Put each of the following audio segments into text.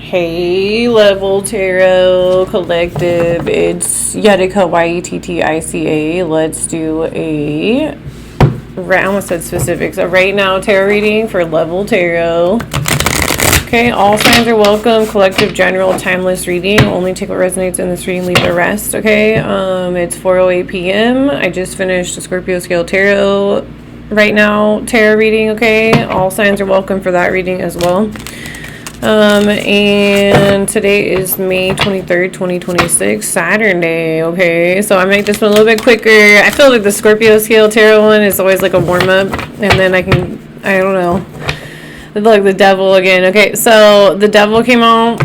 Hey, Level Tarot Collective. It's Yetica, YETTICA. Let's do I almost said specifics. A right now tarot reading for Level Tarot. Okay, all signs are welcome. Collective, general, timeless reading. Only take what resonates in this reading, leave the rest. Okay, it's 4:08 p.m. I just finished the Scorpio Scale Tarot right now tarot reading. Okay, all signs are welcome for that reading as well. And today is May 23rd, 2026, Saturday. Okay, so I make this one a little bit quicker. I feel like the Scorpio Scale Tarot one is always like a warm-up, and then I don't know, like the devil again. Okay, so the devil came out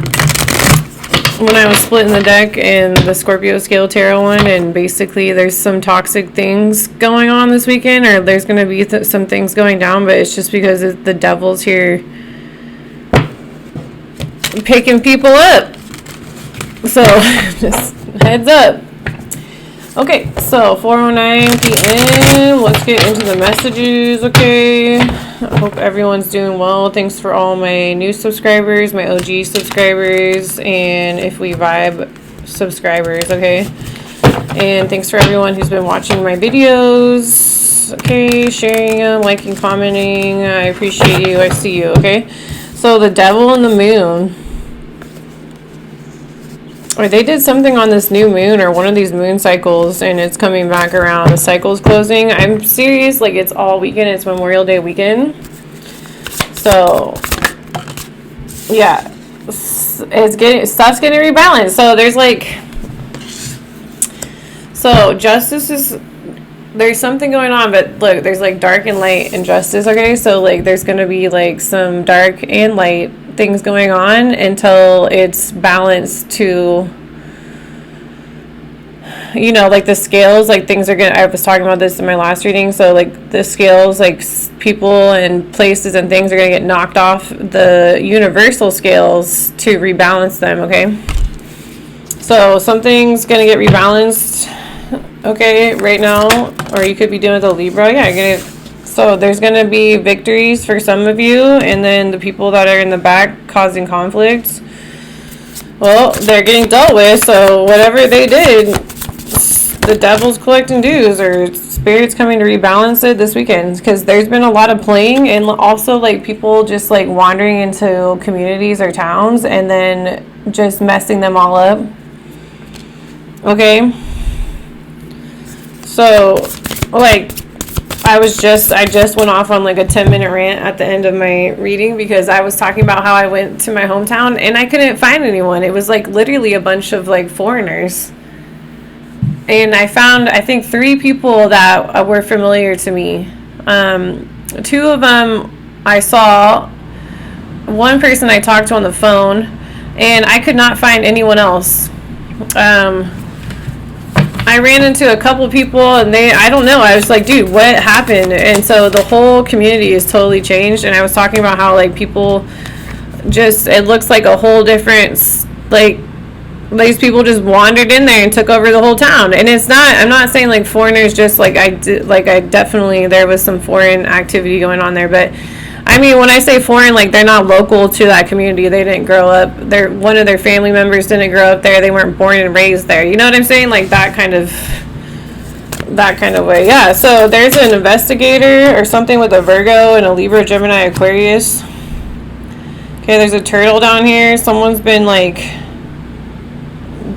when I was splitting the deck and the Scorpio Scale Tarot one, and basically there's some toxic things going on this weekend, or there's going to be some things going down, but it's just because the devil's here picking people up. So just heads up. Okay, so 4:09 p.m. Let's get into the messages. Okay, I hope everyone's doing well. Thanks for all my new subscribers, my OG subscribers, and if we vibe subscribers. Okay, and thanks for everyone who's been watching my videos. Okay, sharing them, liking, commenting. I appreciate you. I see you. Okay, so the devil and the moon. Or they did something on this new moon or one of these moon cycles, and it's coming back around. The cycle's closing. I'm serious, like it's all weekend. It's Memorial Day weekend. So yeah, stuff's getting rebalanced. So there's there's something going on, but look, there's like dark and light and justice. Okay, so like there's gonna be like some dark and light things going on until it's balanced to, you know, like the scales, like things are gonna, I was talking about this in my last reading, so like the scales, like people and places and things are gonna get knocked off the universal scales to rebalance them. Okay, so something's gonna get rebalanced, okay, right now, or you could be doing with a Libra. Yeah, so there's going to be victories for some of you, and then the people that are in the back causing conflicts, well, they're getting dealt with. So whatever they did, the devil's collecting dues, or spirit's coming to rebalance it this weekend, because there's been a lot of playing, and also like people just like wandering into communities or towns and then just messing them all up. Okay, so like I just went off on like a 10-minute rant at the end of my reading, because I was talking about how I went to my hometown and I couldn't find anyone. It was like literally a bunch of like foreigners. And I found, I think, 3 people that were familiar to me. 2 of them I saw. One person I talked to on the phone, and I could not find anyone else. I ran into a couple people, and I don't know, I was like, dude, what happened? And so the whole community is totally changed, and I was talking about how like people just, it looks like a whole different, like these people just wandered in there and took over the whole town. And it's not, I'm not saying like foreigners, just like I definitely, there was some foreign activity going on there, but I mean, when I say foreign, like they're not local to that community. They didn't grow up. One of their family members didn't grow up there. They weren't born and raised there. You know what I'm saying? Like that kind of way. Yeah. So there's an investigator or something with a Virgo and a Libra, Gemini, Aquarius. Okay, there's a turtle down here. Someone's been like,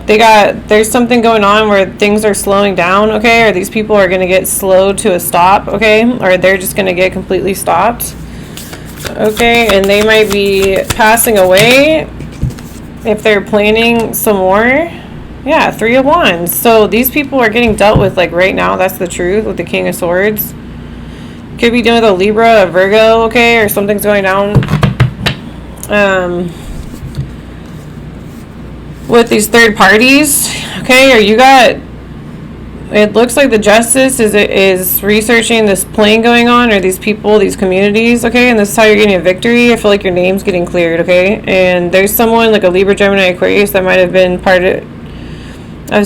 there's something going on where things are slowing down. Okay, or these people are going to get slowed to a stop. Okay, or they're just going to get completely stopped. Okay, and they might be passing away if they're planning some more. Yeah, 3 of Wands. So these people are getting dealt with like right now. That's the truth with the King of Swords. Could be doing with a Libra, a Virgo, okay, or something's going down with these third parties. Okay, or you got, it looks like the justice is researching this plane going on, or these people, these communities, okay, and this is how you're getting a victory. I feel like your name's getting cleared, okay, and there's someone like a Libra, Gemini, Aquarius that might have been part of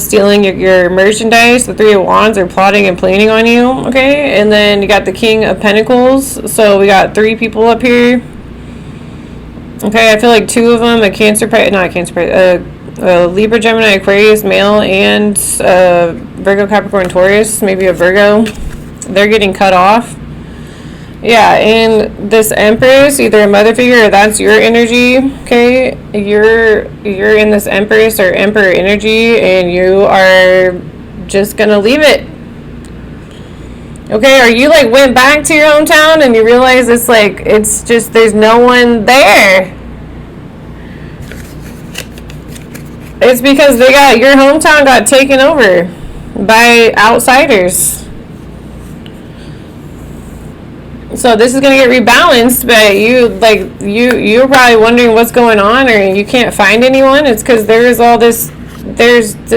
stealing your merchandise. The 3 of Wands are plotting and planning on you, okay, and then you got the King of Pentacles. So we got 3 people up here. Okay, I feel like 2 of them, a Cancer, not a Cancer, Libra, Gemini, Aquarius, male, and Virgo, Capricorn, Taurus, maybe a Virgo. They're getting cut off. Yeah, and this Empress, either a mother figure or that's your energy, okay? You're in this Empress or Emperor energy, and you are just gonna leave it. Okay, or you like went back to your hometown and you realize it's like, it's just, there's no one there. It's because your hometown got taken over by outsiders. So this is going to get rebalanced, but you're probably wondering what's going on, or you can't find anyone. It's because there's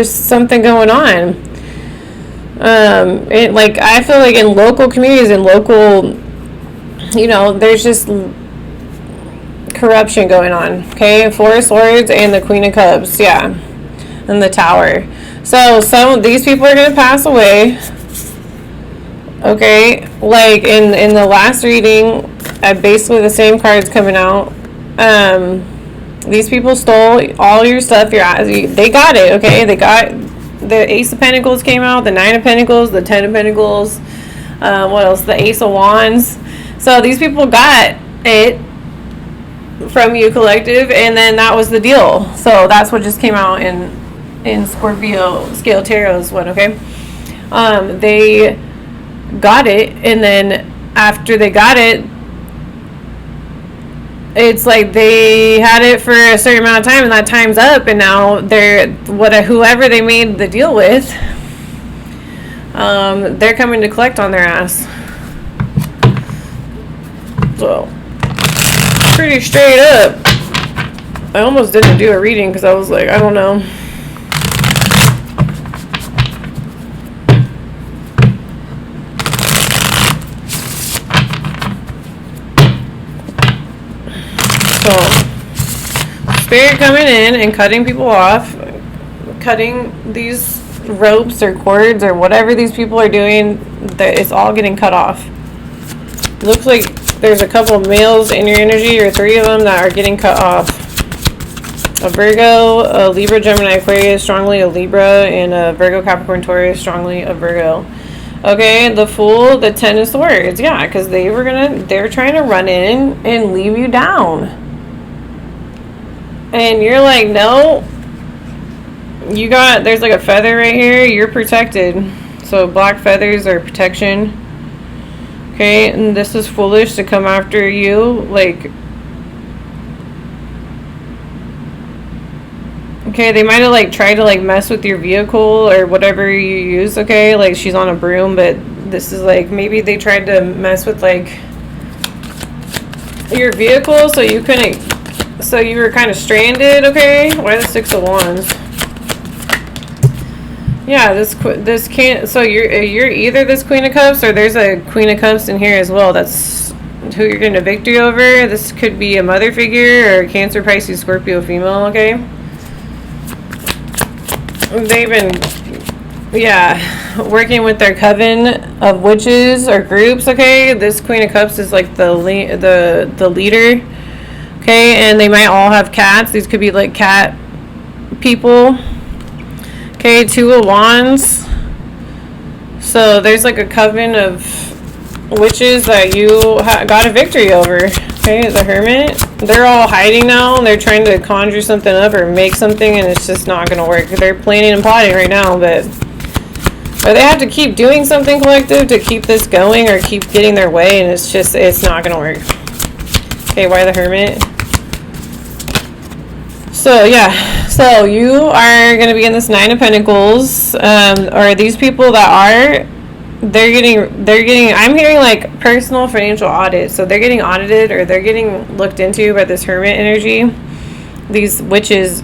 something going on. I feel like in local communities and local, there's just corruption going on. Okay, 4 of Swords and the Queen of Cups, yeah, and the Tower. So some of these people are going to pass away. Okay, like in the last reading, basically the same cards coming out. These people stole all your stuff. They got it. Okay, they got the Ace of Pentacles came out, the 9 of Pentacles, the 10 of Pentacles. What else? The Ace of Wands. So these people got it from you, collective, and then that was the deal. So that's what just came out in Scorpio Scale Tarot's one. Okay, they got it, and then after they got it, it's like they had it for a certain amount of time, and that time's up, and now whoever they made the deal with, they're coming to collect on their ass. So pretty straight up. I almost didn't do a reading because I was like, I don't know. So, Spirit coming in and cutting people off, cutting these ropes or cords or whatever these people are doing, it's all getting cut off. Looks like there's a couple of males in your energy, or 3 of them, that are getting cut off. A Virgo, a Libra, Gemini, Aquarius, strongly a Libra, and a Virgo, Capricorn, Taurus, strongly a Virgo. Okay, the Fool, the 10 of Swords, yeah, because they're trying to run in and leave you down. And you're like, no, there's like a feather right here, you're protected. So black feathers are protection. Okay, and this is foolish to come after you, like, okay, they might have like tried to like mess with your vehicle or whatever you use. Okay, like she's on a broom, but this is like, maybe they tried to mess with like your vehicle, so you were kind of stranded. Okay, why the 6 of Wands? Yeah, this can't. So you're either this Queen of Cups, or there's a Queen of Cups in here as well. That's who you're getting a victory over. This could be a mother figure, or Cancer, Pisces, Scorpio female. Okay, they've been, yeah, working with their coven of witches or groups. Okay, this Queen of Cups is like the leader. Okay, and they might all have cats. These could be like cat people. Okay, 2 of Wands. So there's like a coven of witches that you got a victory over. Okay, the Hermit. They're all hiding now, and they're trying to conjure something up or make something, and it's just not going to work. They're planning and plotting right now, but or they have to keep doing something, collective, to keep this going or keep getting their way, and it's not going to work. Okay, why the Hermit? So yeah, so you are going to be in this 9 of Pentacles, or these people that they're getting, I'm hearing like personal financial audit. So they're getting audited, or they're getting looked into by this Hermit energy. These witches,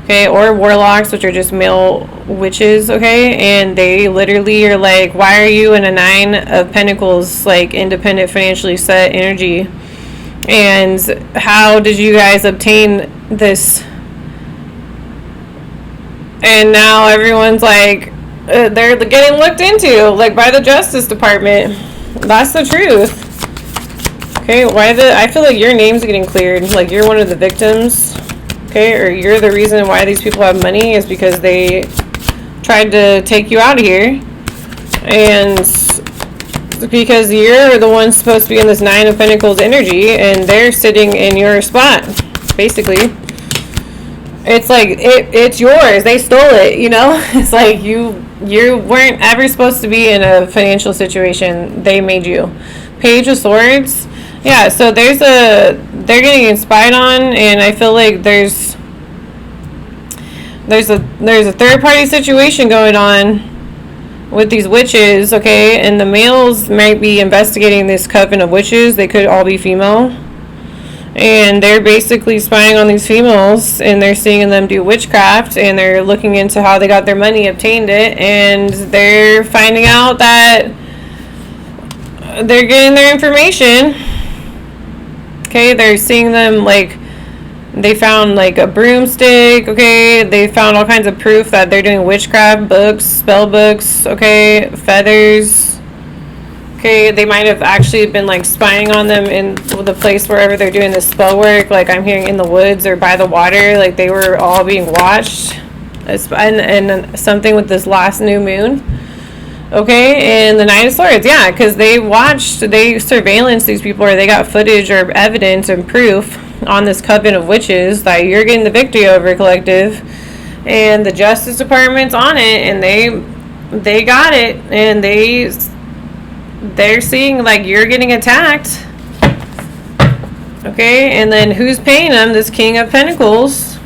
okay, or warlocks, which are just male witches, okay, and they literally are like, why are you in a 9 of Pentacles, like independent, financially set energy? And how did you guys obtain this? And now everyone's like, they're getting looked into, like, by the Justice Department. That's the truth. Okay, I feel like your name's getting cleared. Like you're one of the victims. Okay, or you're the reason why these people have money is because they tried to take you out of here. And because you're the one supposed to be in this Nine of Pentacles energy and they're sitting in your spot, basically. It's like it's yours. They stole it, you know? It's like you weren't ever supposed to be in a financial situation. They made you. Page of Swords. Yeah, so they're getting spied on, and I feel like there's a third party situation going on with these witches, okay? And the males might be investigating this coven of witches. They could all be female. And they're basically spying on these females, and they're seeing them do witchcraft, and they're looking into how they got their money, obtained it, and they're finding out that they're getting their information. Okay, they're seeing them, like, they found, like, a broomstick, okay? They found all kinds of proof that they're doing witchcraft, books, spell books, okay? Feathers. Okay, they might have actually been, like, spying on them in the place wherever they're doing this spell work. Like, I'm hearing in the woods or by the water. Like, they were all being watched. And something with this last new moon. Okay, and the Nine of Swords, yeah, because they surveillanced these people, or they got footage or evidence and proof on this coven of witches that you're getting the victory over, collective, and the Justice Department's on it, and they got it, and they're seeing, like, you're getting attacked. Okay, and then who's paying them? This King of Pentacles.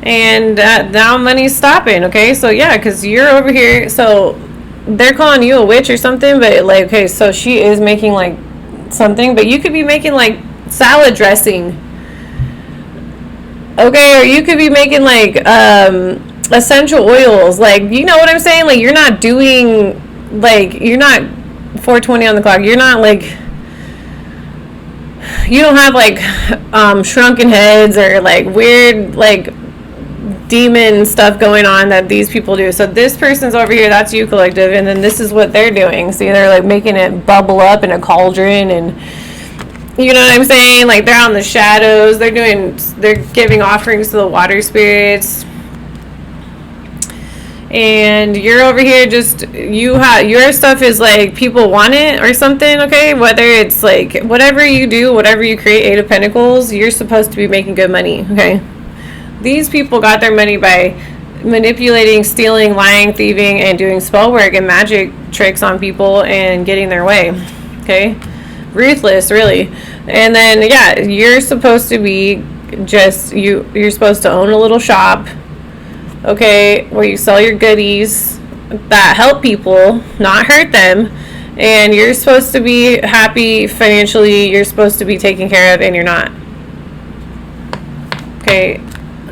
And now money's stopping, okay? So, yeah, because you're over here. So, they're calling you a witch or something, but, like, okay, so she is making, like, something. But you could be making, like, salad dressing. Okay, or you could be making, like, essential oils. Like, you know what I'm saying? Like, you're not doing, like, you're not 4:20 on the clock. You're not, like, you don't have, like, shrunken heads or, like, weird, like, demon stuff going on that these people do. So this person's over here, that's you, collective, and then this is what they're doing. See, they're, like, making it bubble up in a cauldron, and you know what I'm saying? Like, they're on the shadows, they're giving offerings to the water spirits. And you're over here just, your stuff is, like, people want it or something, okay? Whether it's, like, whatever you do, whatever you create, Eight of Pentacles, you're supposed to be making good money, okay? These people got their money by manipulating, stealing, lying, thieving, and doing spell work and magic tricks on people and getting their way, okay? Ruthless, really. And then, yeah, you're supposed to be just, you're supposed to own a little shop, okay, where you sell your goodies that help people, not hurt them, and you're supposed to be happy financially, you're supposed to be taken care of, and you're not. Okay,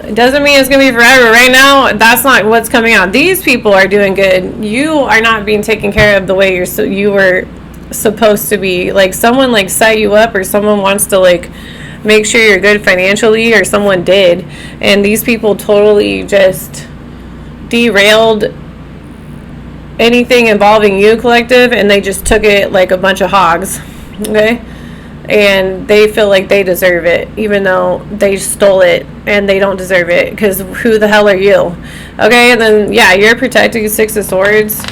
it doesn't mean it's going to be forever. Right now, that's not what's coming out. These people are doing good. You are not being taken care of the way you were supposed to be. Like, someone, like, set you up, or someone wants to, like, make sure you're good financially, or someone did, and these people totally just derailed anything involving you, collective, and they just took it like a bunch of hogs, okay? And they feel like they deserve it, even though they stole it and they don't deserve it, because who the hell are you? Okay, and then, yeah, you're protecting Six of Swords.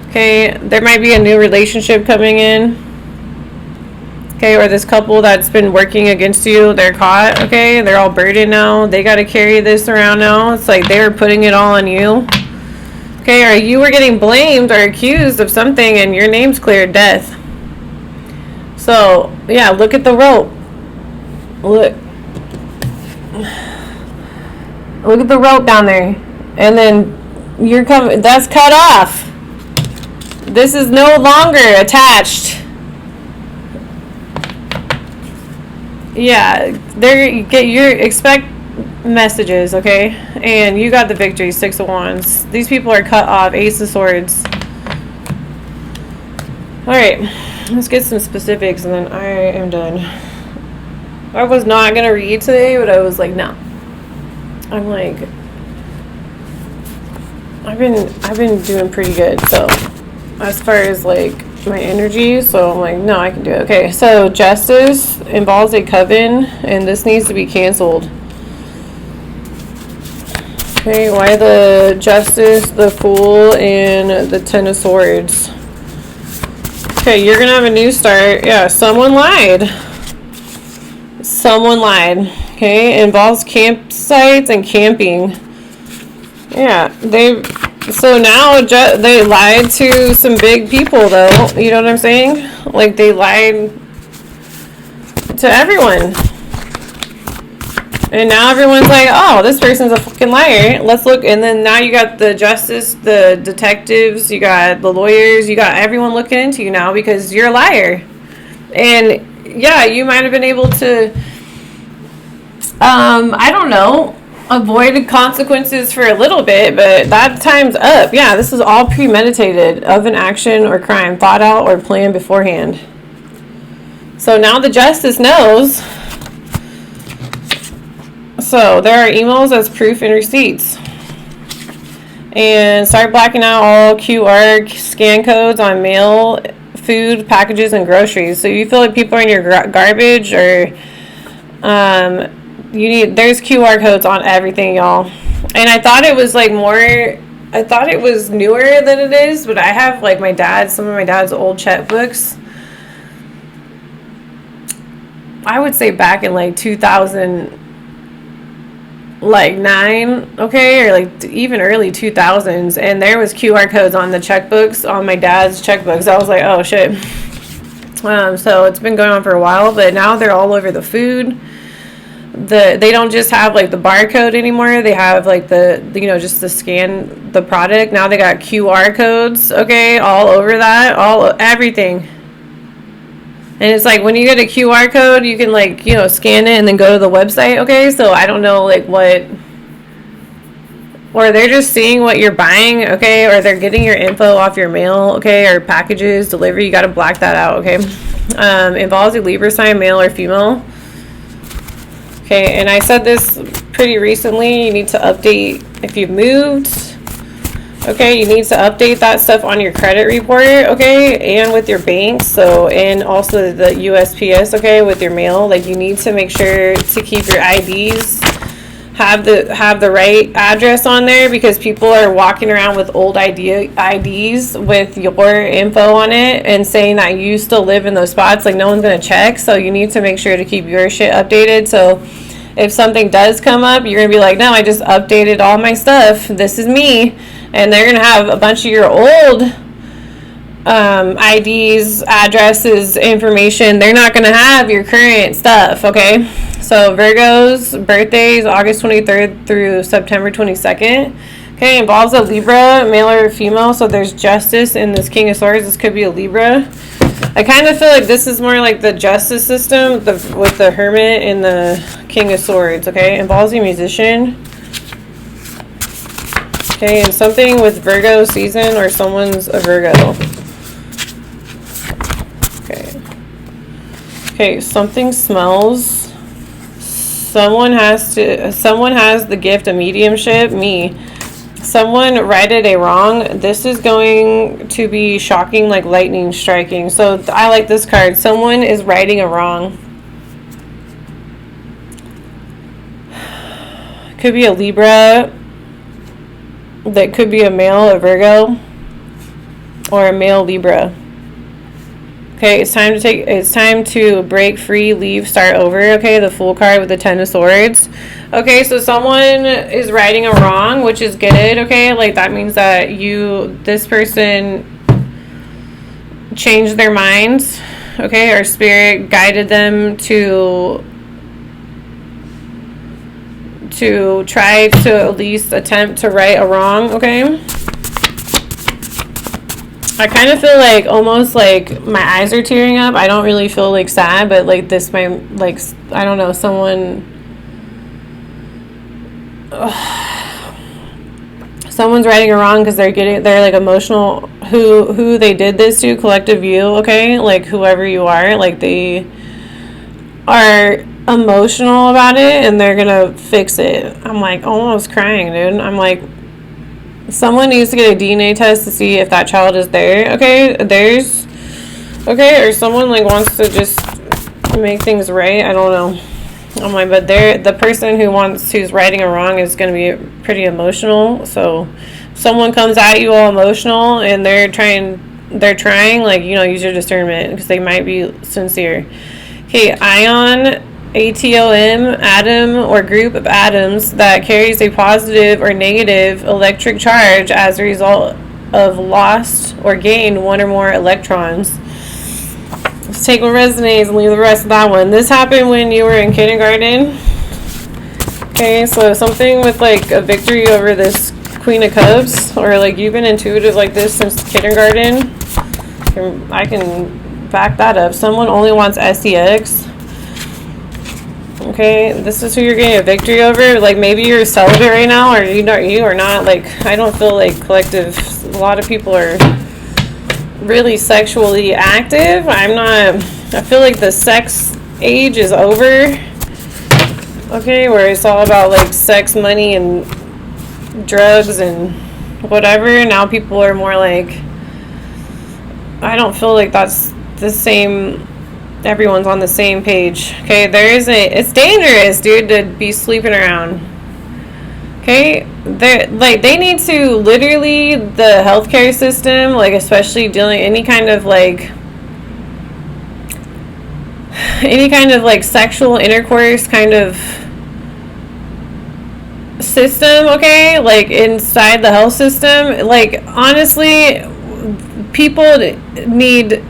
Okay, there might be a new relationship coming in. Okay, or this couple that's been working against you, they're caught, okay? They're all burdened now. They got to carry this around now. It's like they're putting it all on you. Okay, or you were getting blamed or accused of something and your name's cleared, death. So, yeah, look at the rope. Look at the rope down there. And then you're coming, that's cut off. This is no longer attached. Yeah, expect messages, okay? And you got the victory, Six of Wands. These people are cut off, Ace of Swords. Alright, let's get some specifics and then I am done. I was not gonna read today, but I was like, no. I'm like, I've been doing pretty good, so as far as, like, my energy, so I'm like, no, I can do it. Okay, so justice involves a coven, and this needs to be canceled. Okay, why the justice, the fool, and the 10 of swords? Okay, you're gonna have a new start. Yeah, someone lied. Someone lied. Okay, it involves campsites and camping. Yeah, so now they lied to some big people, though. You know what I'm saying? Like, they lied to everyone. And now everyone's like, oh, this person's a fucking liar. Let's look. And then now you got the justice, the detectives, you got the lawyers, you got everyone looking into you now because you're a liar. And yeah, you might have been able to, I don't know, avoid consequences for a little bit, but that time's up. Yeah, this is all premeditated of an action or crime, thought out or planned beforehand. So now the justice knows. So there are emails as proof and receipts. And start blacking out all QR scan codes on mail, food, packages, and groceries. So you feel like people are in your garbage, or there's QR codes on everything, y'all. And I thought it was like I thought it was newer than it is, but I have like some of my dad's old checkbooks. I would say back in like 2009, okay, or like even early 2000s, and there was QR codes on the checkbooks, on my dad's checkbooks. I was like, oh shit. So it's been going on for a while, but now they're all over the food. They don't just have like the barcode anymore. They have like just to scan the product. Now they got QR codes, okay, all over that, everything. And it's like when you get a QR code, you can like, scan it and then go to the website, okay? So I don't know like what, or they're just seeing what you're buying, okay? Or they're getting your info off your mail, okay? Or packages, delivery, you got to black that out, okay? Involves a Libra sign, male or female. Okay, and I said this pretty recently, you need to update if you've moved. Okay, you need to update that stuff on your credit report, okay, and with your banks, so, and also the USPS, okay, with your mail. Like, you need to make sure to keep your IDs, have the right address on there, because people are walking around with old IDs with your info on it and saying that you still live in those spots. Like, no one's going to check, so you need to make sure to keep your shit updated. So if something does come up, you're going to be like, no, I just updated all my stuff. This is me. And they're going to have a bunch of your old IDs, addresses, information. They're not going to have your current stuff, okay? So Virgo's birthdays, August 23rd through September 22nd. Okay, involves a Libra, male or female. So there's justice in this King of Swords. This could be a Libra. I kind of feel like this is more like the justice system with the Hermit and the King of Swords, okay? Involves a musician. Okay, and something with Virgo season, or someone's a Virgo. Okay, something smells. Someone has the gift of mediumship, me. Someone righted a wrong. This is going to be shocking, like lightning striking. So I like this card. Someone is righting a wrong. Could be a Libra. That could be a male, a Virgo, or a male Libra. Okay, it's time to break free, leave, start over. Okay, the Fool card with the 10 of Swords. Okay, so someone is righting a wrong, which is good. Okay, like that means that this person changed their minds. Okay, or spirit guided them to try to at least attempt to right a wrong, okay? I kind of feel like almost like my eyes are tearing up. I don't really feel like sad, but like this might, like, I don't know, someone's righting a wrong because they're like emotional, who they did this to, collective view, okay? Like whoever you are, like they are emotional about it and they're gonna fix it. I'm like almost crying, dude. I'm like, someone needs to get a DNA test to see if that child is there, okay? There's Okay, or someone like wants to just make things right. I don't know. I'm like, but the person who's righting a wrong is going to be pretty emotional. So someone comes at you all emotional and they're trying, like, you know, use your discernment because they might be sincere. Okay, ion, ATOM, atom or group of atoms that carries a positive or negative electric charge as a result of lost or gained one or more electrons. Let's take what resonates and leave the rest of that one. This happened when you were in kindergarten. Okay, so something with like a victory over this Queen of Cups, or like you've been intuitive like this since kindergarten. I can back that up. Someone only wants SEX. Okay, this is who you're getting a victory over. Like maybe you're celibate right now, or you are not. Like I don't feel like collective. A lot of people are really sexually active. I'm not. I feel like the sex age is over. Okay, where it's all about like sex, money, and drugs and whatever. Now people are more like. I don't feel like that's the same. Everyone's on the same page. Okay, it's dangerous, dude, to be sleeping around. Okay, they need to literally, the healthcare system, like especially dealing any kind of like sexual intercourse kind of system, okay, like inside the health system, like honestly, people need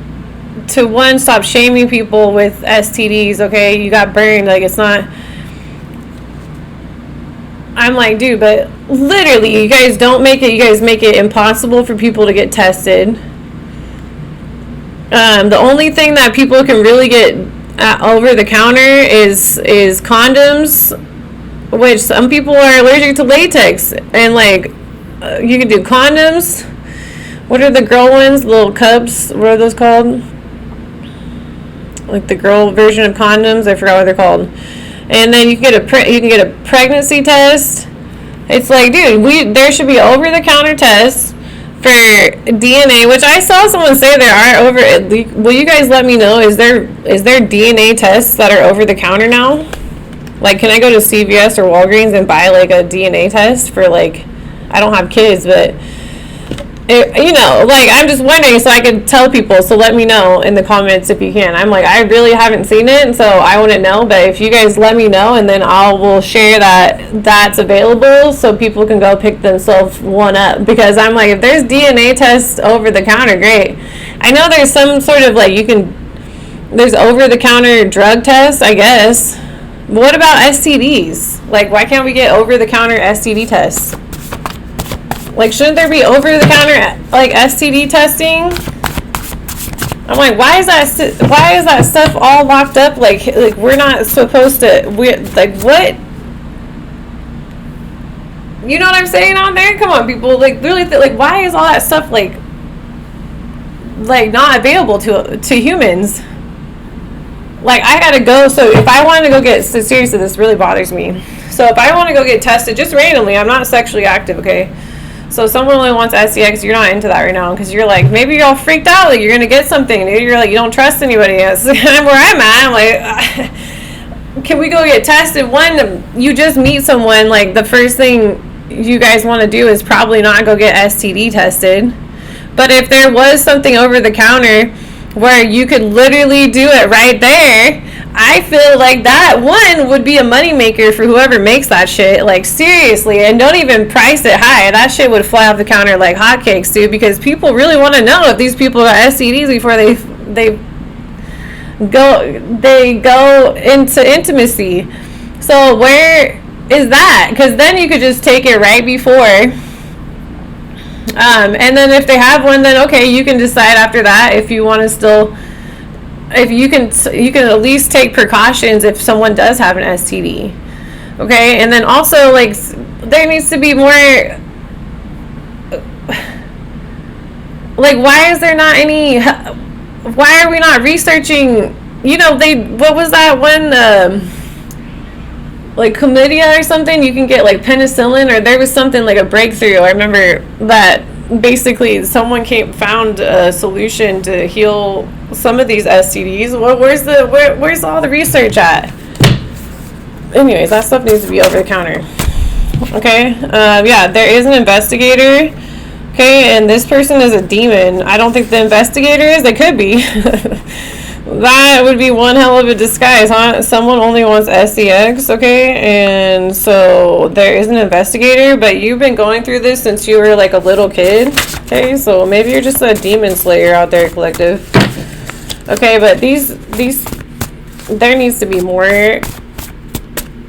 to one, stop shaming people with STDs, okay? You got burned, like it's not. I'm like, dude, but literally, you guys make it impossible for people to get tested. The only thing that people can really get over the counter is condoms, which some people are allergic to latex, and like you can do condoms. What are the girl ones? Little cups? What are those called? Like the girl version of condoms, I forgot what they're called. And then you can get a pregnancy test. It's like, dude, there should be over the counter tests for DNA, which I saw someone say there are over. Will you guys let me know? Is there DNA tests that are over the counter now? Like, can I go to CVS or Walgreens and buy like a DNA test for like? I don't have kids, but. Like I'm just wondering, so I can tell people. So let me know in the comments if you can. I'm like, I really haven't seen it, and so I wouldn't know. But if you guys let me know, and then will share that's available, so people can go pick themselves one up. Because I'm like, if there's DNA tests over the counter, great. I know there's some sort of like there's over the counter drug tests, I guess. But what about STDs? Like, why can't we get over the counter STD tests? Like, shouldn't there be over-the-counter, like, STD testing? I'm like, why is that stuff all locked up? Like we're not supposed to, like, what? You know what I'm saying out there? Come on, people. Like, really, like, why is all that stuff, like not available to humans? Like, I gotta go, so if I want to go get, so seriously, this really bothers me. So if I want to go get tested, just randomly, I'm not sexually active, okay? So someone only wants SEX, you're not into that right now, because you're like, maybe you're all freaked out, like you're going to get something, maybe you're like, you don't trust anybody else. Where I'm at, I'm like, can we go get tested? One, you just meet someone, like the first thing you guys want to do is probably not go get STD tested. But if there was something over the counter where you could literally do it right there, I feel like that one would be a moneymaker for whoever makes that shit. Like, seriously, and don't even price it high. That shit would fly off the counter like hotcakes, dude, because people really want to know if these people got STDs before they go into intimacy. So where is that? Because then you could just take it right before. And then if they have one, then okay, you can decide after that if you want to still. If you can at least take precautions if someone does have an STD, okay? And then also, like, there needs to be more, like, why is there not any, why are we not researching, what was that one, like, chlamydia or something? You can get, like, penicillin, or there was something, like, a breakthrough. I remember that basically someone found a solution to heal some of these STDs. Well, where's all the research at? Anyways, that stuff needs to be over the counter. Okay, yeah, there is an investigator. Okay, and this person is a demon. I don't think the investigator is. They could be. That would be one hell of a disguise, huh? Someone only wants SEX, okay? And so there is an investigator, but you've been going through this since you were like a little kid, okay? So maybe you're just a demon slayer out there, collective. Okay, but these there needs to be more.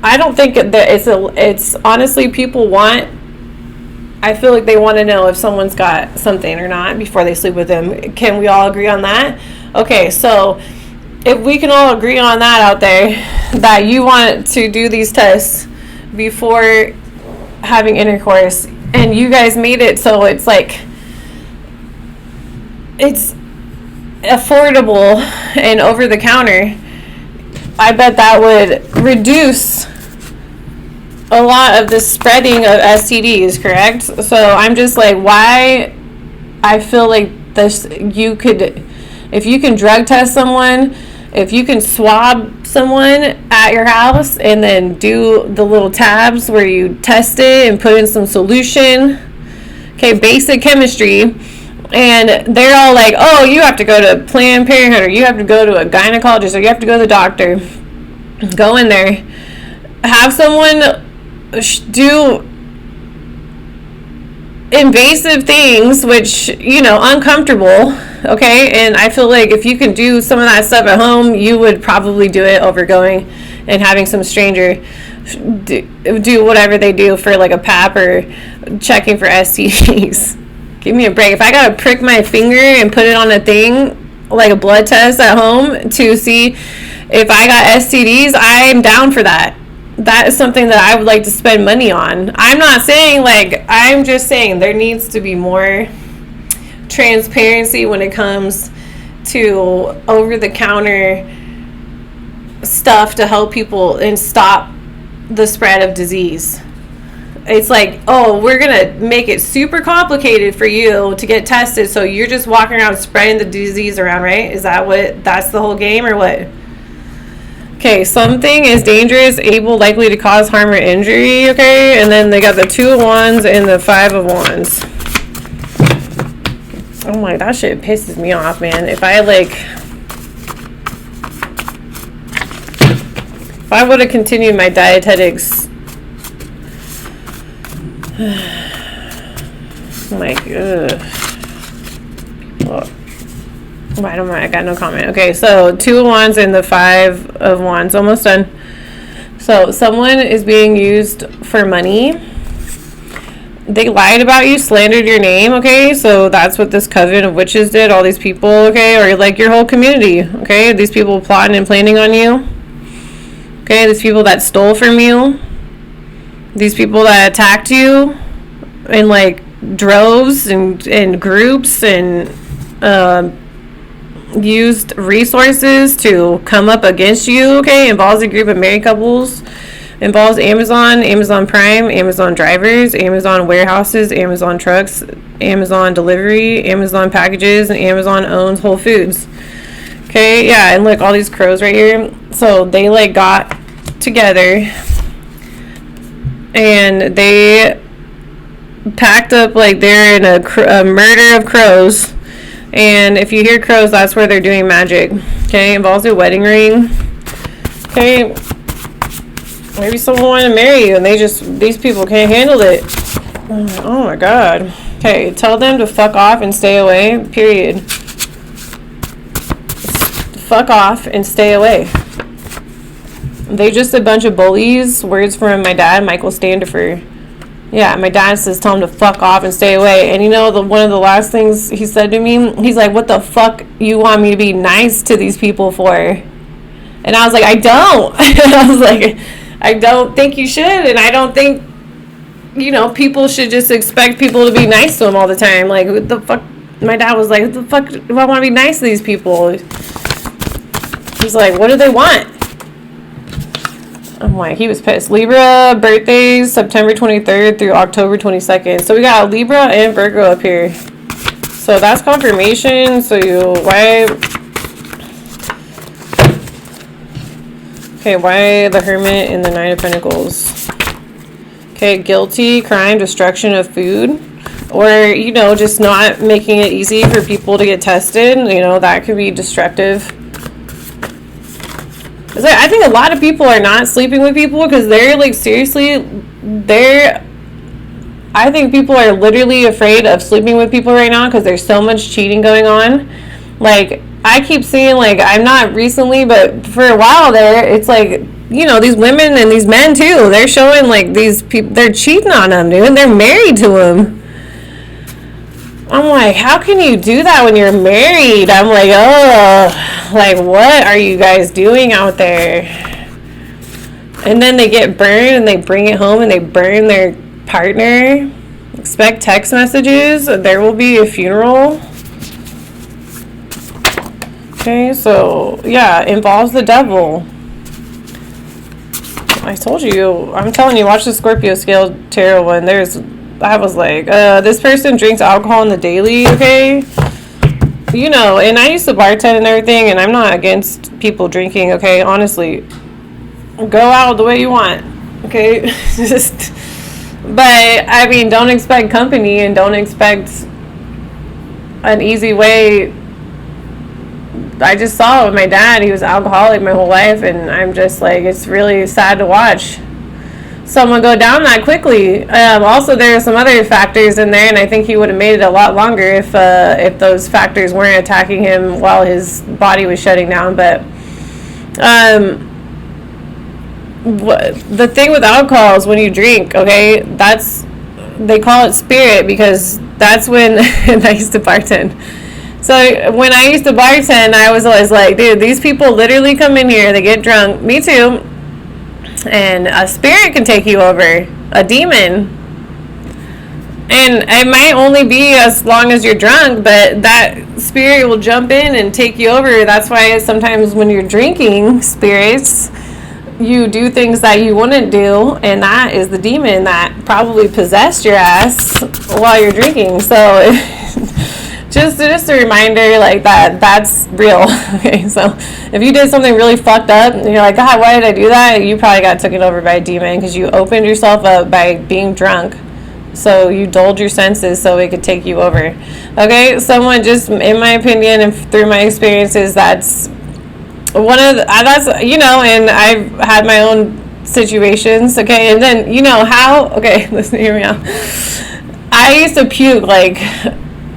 I don't think that it's honestly, people want, I feel like they want to know if someone's got something or not before they sleep with them. Can we all agree on that? Okay, so if we can all agree on that out there, that you want to do these tests before having intercourse, and you guys made it so it's like, it's affordable and over the counter, I bet that would reduce a lot of the spreading of STDs, correct? So I'm just like, why I feel like this, you could, if you can drug test someone, if you can swab someone at your house and then do the little tabs where you test it and put in some solution, okay, basic chemistry, and they're all like, oh, you have to go to Planned Parenthood, or you have to go to a gynecologist, or you have to go to the doctor. Go in there, have someone do invasive things, which, you know, uncomfortable, okay? And I feel like if you can do some of that stuff at home, you would probably do it over going and having some stranger do whatever they do for like a pap or checking for STDs. Give me a break. If I gotta prick my finger and put it on a thing, like a blood test at home to see if I got STDs, I'm down for that. That is something that I would like to spend money on. I'm not saying, like, I'm just saying there needs to be more transparency when it comes to over-the-counter stuff to help people and stop the spread of disease. It's like, oh, we're going to make it super complicated for you to get tested, so you're just walking around spreading the disease around, right? Is that what, that's the whole game, or what? Okay, something is dangerous, able, likely to cause harm or injury, okay? And then they got the 2 of Wands and the 5 of Wands. Oh my, that shit pisses me off, man. If I, like, if I would have continued my dietetics, like, ugh. Well, I got no comment. Okay, so 2 of Wands and the 5 of Wands. Almost done. So someone is being used for money. They lied about you, slandered your name, okay? So that's what this coven of witches did. All these people, okay? Or like your whole community, okay? These people plotting and planning on you. Okay, these people that stole from you. These people that attacked you in like droves and groups and used resources to come up against you, okay? Involves a group of married couples, involves Amazon Prime, Amazon drivers, Amazon warehouses, Amazon trucks, Amazon delivery, Amazon packages, and Amazon owns Whole Foods. Okay, yeah, and look, all these crows right here. So they like got together and they packed up like they're in a murder of crows. And if you hear crows, that's where they're doing magic. Okay, involves a wedding ring. Okay, maybe someone wanted to marry you and these people can't handle it. Oh my god. Okay, tell them to fuck off and stay away, period. Fuck off and stay away. They just a bunch of bullies. Words from my dad, Michael Standifer. Yeah, my dad says tell him to fuck off and stay away. And you know, one of the last things he said to me, he's like, what the fuck you want me to be nice to these people for? And I was like, I don't. I was like, I don't think you should. And I don't think, you know, people should just expect people to be nice to them all the time. Like, what the fuck? My dad was like, what the fuck do I want to be nice to these people? He's like, what do they want? I'm like, he was pissed. Libra birthdays September 23rd through October 22nd. So we got Libra and Virgo up here. So that's confirmation. So why Okay, why the Hermit in the Nine of Pentacles? Okay, guilty, crime, destruction of food. Or, you know, just not making it easy for people to get tested. You know, that could be destructive. It's like, I think a lot of people are not sleeping with people because they're, like, seriously, I think people are literally afraid of sleeping with people right now because there's so much cheating going on. Like, I keep seeing, like, I'm not recently, but for a while there, it's like, you know, these women and these men too, they're showing, like, these people, they're cheating on them, dude, and they're married to them. I'm like, how can you do that when you're married? I'm like, oh, like, what are you guys doing out there? And then they get burned and they bring it home and they burn their partner. Expect text messages. There will be a funeral. Okay, so yeah, involves the devil. I told you, I'm telling you, watch the Scorpio scale tarot one. I was like, this person drinks alcohol on the daily, okay? You know, and I used to bartend and everything, and I'm not against people drinking, okay? Honestly, go out the way you want, okay? But, I mean, don't expect company and don't expect an easy way. I just saw it with my dad. He was alcoholic my whole life, and I'm just like, it's really sad to watch someone go down that quickly. Also, there are some other factors in there, and I think he would have made it a lot longer if those factors weren't attacking him while his body was shutting down. But the thing with alcohol is when you drink, okay, they call it spirit because that's when I used to bartend. So when I used to bartend, I was always like, dude, these people literally come in here, they get drunk, me too, and a spirit can take you over, a demon. And it might only be as long as you're drunk, but that spirit will jump in and take you over. That's why sometimes when you're drinking spirits, you do things that you wouldn't do, and that is the demon that probably possessed your ass while you're drinking. So just a reminder, like, that's real. Okay, so if you did something really fucked up and you're like, God, why did I do that? You probably got taken over by a demon because you opened yourself up by being drunk. So you dulled your senses so it could take you over. Okay, someone, just in my opinion and through my experiences, that's one of that's, you know, and I've had my own situations. Okay, and then, you know how, okay, listen, hear me out. I used to puke, like,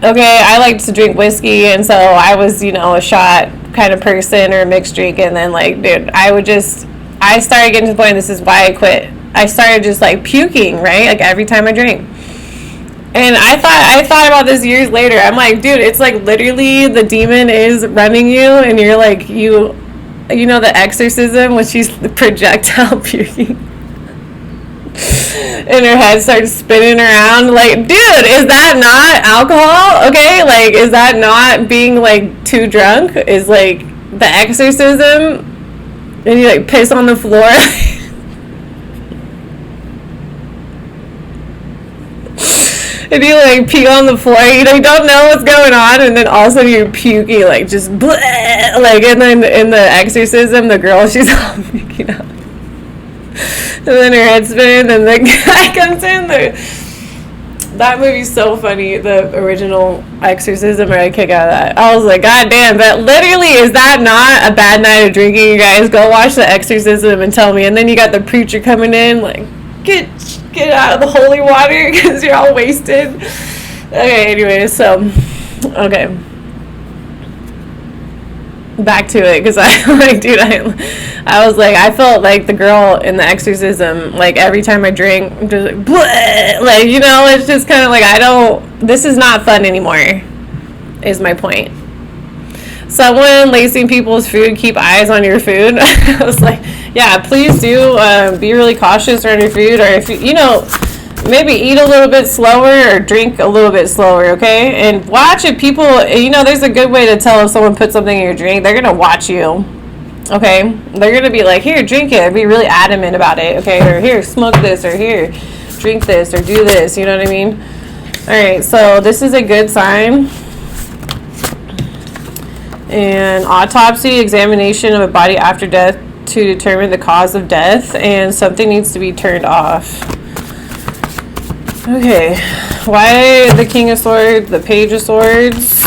okay, I like to drink whiskey, and so I was, you know, a shot kind of person or a mixed drink, and then, like, dude, I started getting to the point, this is why I quit. I started just, like, puking, right, like, every time I drank. And I thought about this years later. I'm like, dude, it's like literally the demon is running you, and you're like, you know the exorcism when she's the projectile puking and her head starts spinning around. Like, dude, is that not alcohol? Okay, like, is that not being, like, too drunk? Is, like, the exorcism, and you, like, piss on the floor? And you, like, pee on the floor, you know, you don't know what's going on, and then all of a sudden you're puking, like, just bleh, like, and then in the exorcism, the girl, she's all puking out. And then her head's spinning, and the guy comes in. That movie's so funny, the original Exorcism, or I kick out of that. I was like, God damn, but literally, is that not a bad night of drinking, you guys? Go watch the Exorcism and tell me. And then you got the preacher coming in, like, get out of the holy water, because you're all wasted. Okay, anyway, so, okay. Back to it, because I, like, dude, I was like, I felt like the girl in the Exorcism, like, every time I drink, I'm just like, bleh, like, you know, it's just kind of like, this is not fun anymore, is my point. Someone lacing people's food, keep eyes on your food. I was like, yeah, please do be really cautious around your food, or if you know, maybe eat a little bit slower or drink a little bit slower, okay? And watch if people, you know, there's a good way to tell if someone put something in your drink. They're going to watch you, okay? They're going to be like, here, drink it. Be really adamant about it, okay? Or here, smoke this, or here, drink this, or do this, you know what I mean? All right, so this is a good sign. And autopsy, examination of a body after death to determine the cause of death, and something needs to be turned off. Okay, why the King of Swords, the Page of Swords?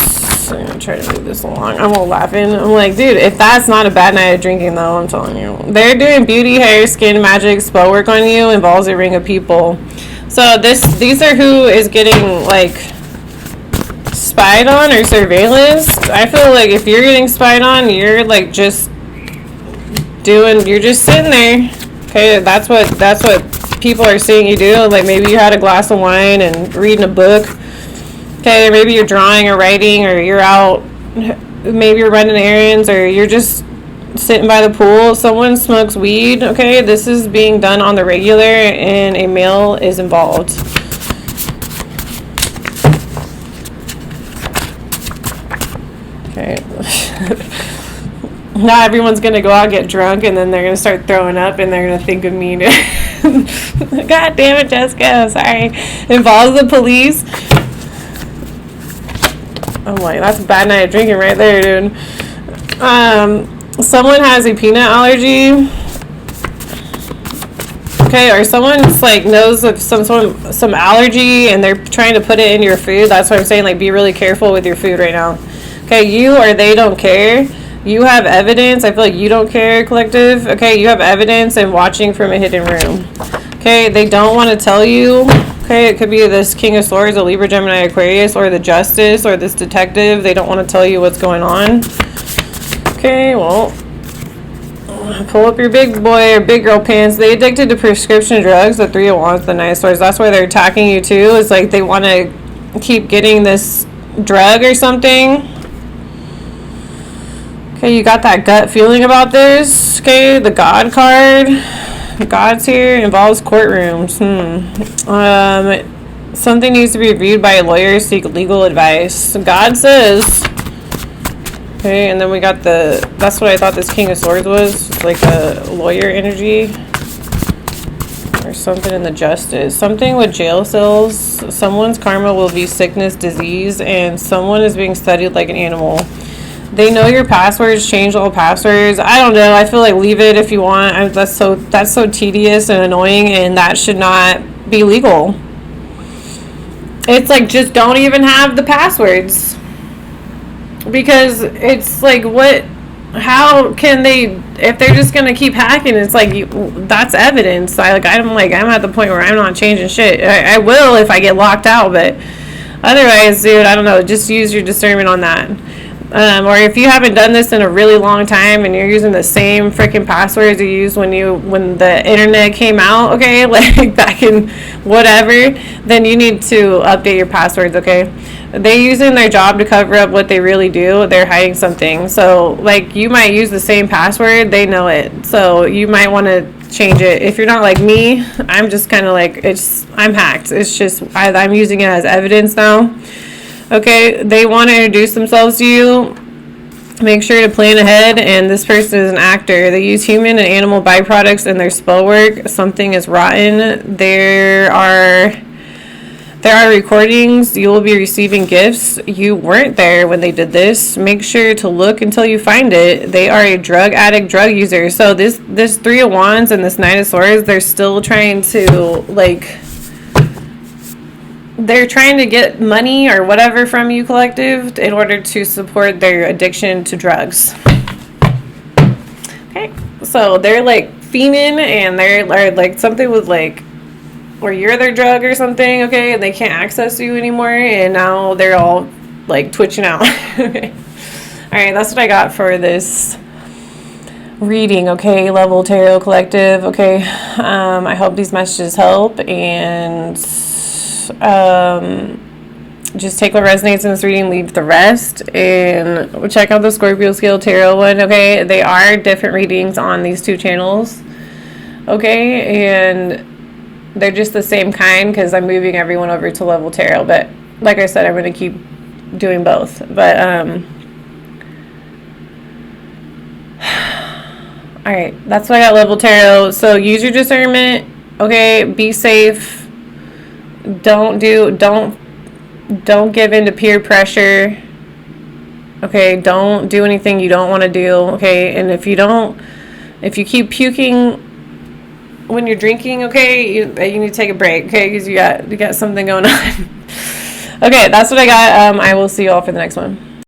I'm gonna try to move this along. I'm all laughing. I'm like, dude, if that's not a bad night of drinking, though, I'm telling you. They're doing beauty, hair, skin, magic, spell work on you, involves a ring of people. So these are who is getting, like, spied on or surveillance. I feel like if you're getting spied on, you're, like, just you're just sitting there. Okay, that's what people are seeing you do. Like, maybe you had a glass of wine and reading a book. Okay, maybe you're drawing or writing, or you're out, maybe you're running errands, or you're just sitting by the pool. Someone smokes weed. Okay, this is being done on the regular, and a male is involved. Okay. Not everyone's gonna go out and get drunk, and then they're gonna start throwing up, and they're gonna think of me. God damn it, Jessica. Sorry. Involves the police. I'm like, that's a bad night of drinking right there, dude. Someone has a peanut allergy. Okay, or someone's like knows of some allergy, and they're trying to put it in your food. That's what I'm saying. Like, be really careful with your food right now. Okay, you or they don't care. You have evidence. I feel like you don't care, collective. Okay, you have evidence and watching from a hidden room. Okay, they don't want to tell you. Okay, it could be this King of Swords, a Libra, Gemini, Aquarius, or the Justice, or this detective. They don't want to tell you what's going on. Okay, well, pull up your big boy or big girl pants. They addicted to prescription drugs, the Three of Wands, the Knight of Swords. That's why they're attacking you too. It's like they want to keep getting this drug or something. Okay, you got that gut feeling about this. Okay, the God card. God's here, involves courtrooms. Something needs to be reviewed by a lawyer, seek legal advice. God says. Okay, and then we got that's what I thought this King of Swords was. It's like a lawyer energy. Or something in the Justice. Something with jail cells. Someone's karma will be sickness, disease, and someone is being studied like an animal. They know your passwords, change all passwords. I don't know. I feel like leave it if you want. That's so tedious and annoying, and that should not be legal. It's like, just don't even have the passwords. Because it's like, how can they, if they're just going to keep hacking, it's like, that's evidence. I'm at the point where I'm not changing shit. I will if I get locked out, but otherwise, dude, I don't know. Just use your discernment on that. Or if you haven't done this in a really long time and you're using the same freaking passwords you used when the internet came out, okay, like back in whatever, then you need to update your passwords, okay? They're using their job to cover up what they really do. They're hiding something. So, like, you might use the same password. They know it. So, you might want to change it. If you're not like me, I'm just kind of like, I'm hacked. It's just, I'm using it as evidence now. Okay, they want to introduce themselves to you. Make sure to plan ahead, and this person is an actor. They use human and animal byproducts in their spell work. Something is rotten. There are recordings. You will be receiving gifts. You weren't there when they did this. Make sure to look until you find it. They are a drug addict, drug user. So this Three of Wands and this Knight of Swords, they're still trying to, like, they're trying to get money or whatever from you, collective, in order to support their addiction to drugs. Okay, so they're like fiending, and they're like something with like, or you're their drug or something, okay, and they can't access you anymore, and now they're all like twitching out. Okay, all right, that's what I got for this reading. Okay, Level Tarot Collective. Okay, I hope these messages help, and just take what resonates in this reading, leave the rest, and check out the Scorpio Scale Tarot one. Okay, they are different readings on these two channels, okay, and they're just the same kind because I'm moving everyone over to Level Tarot, but like I said, I'm going to keep doing both. But all right, that's what I got, Level Tarot. So use your discernment, okay, be safe. Don't give in to peer pressure. Okay, don't do anything you don't want to do. Okay, and if If you keep puking when you're drinking, okay, you need to take a break, okay, because you got something going on. Okay, that's what I got. I will see you all for the next one.